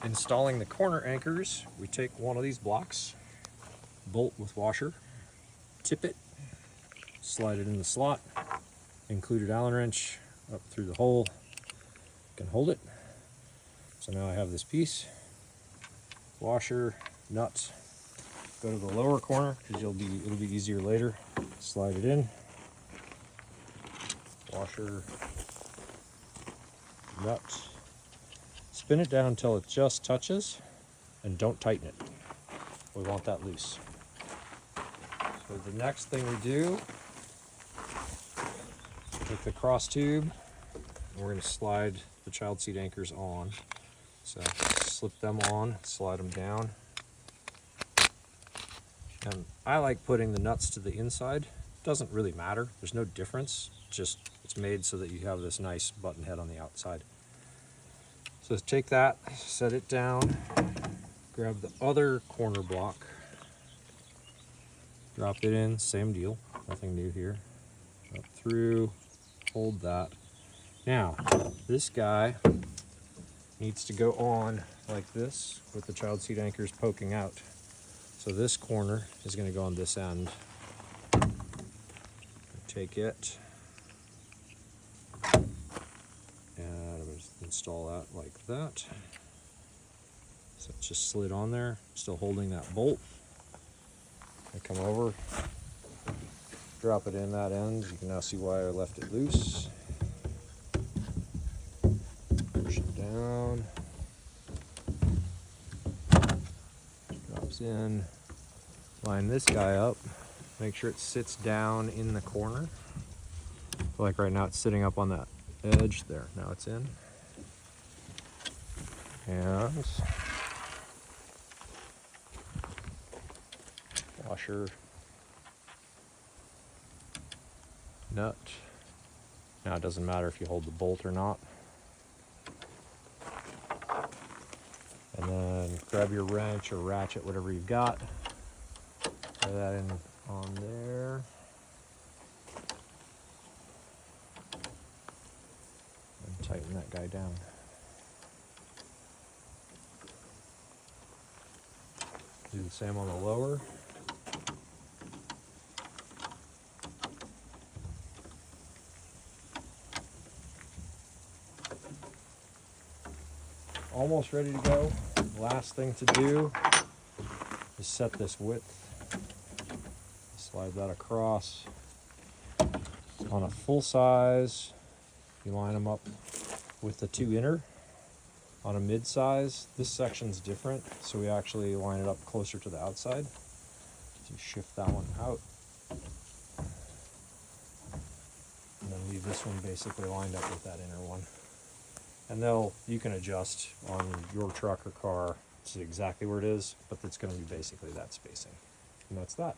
installing the corner anchors, we take one of these blocks, bolt with washer, tip it, slide it in the slot, included Allen wrench up through the hole, can hold it. So now I have this piece, washer, nuts, go to the lower corner because it'll be easier later, slide it in, washer, nut, spin it down until it just touches, and don't tighten it. We want that loose. So the next thing we do, take the cross tube, and we're going to slide the child seat anchors on. So slip them on, slide them down. And I like putting the nuts to the inside. Doesn't really matter, there's no difference, just it's made so that you have this nice button head on the outside. So take that, set it down, grab the other corner block, drop it in, same deal, nothing new here. Up through, hold that. Now, this guy needs to go on like this with the child seat anchors poking out. So this corner is going to go on this end. Take it and install that like that. So it just slid on there, still holding that bolt. I come over, drop it in that end. You can now see why I left it loose. Push it down. Drops in. Line this guy up. Make sure it sits down in the corner. Like right now it's sitting up on that edge there. Now it's in. And washer, nut. Now it doesn't matter if you hold the bolt or not. And then grab your wrench or ratchet, whatever you've got. Throw that in on there. And tighten that guy down. Do the same on the lower. Almost ready to go. Last thing to do is set this width. Slide that across. On a full size, you line them up with the two inner. On a mid size, this section's different, so we actually line it up closer to the outside. So you shift that one out. And then leave this one basically lined up with that inner one. And you can adjust on your truck or car to see exactly where it is, but it's going to be basically that spacing. And that's that.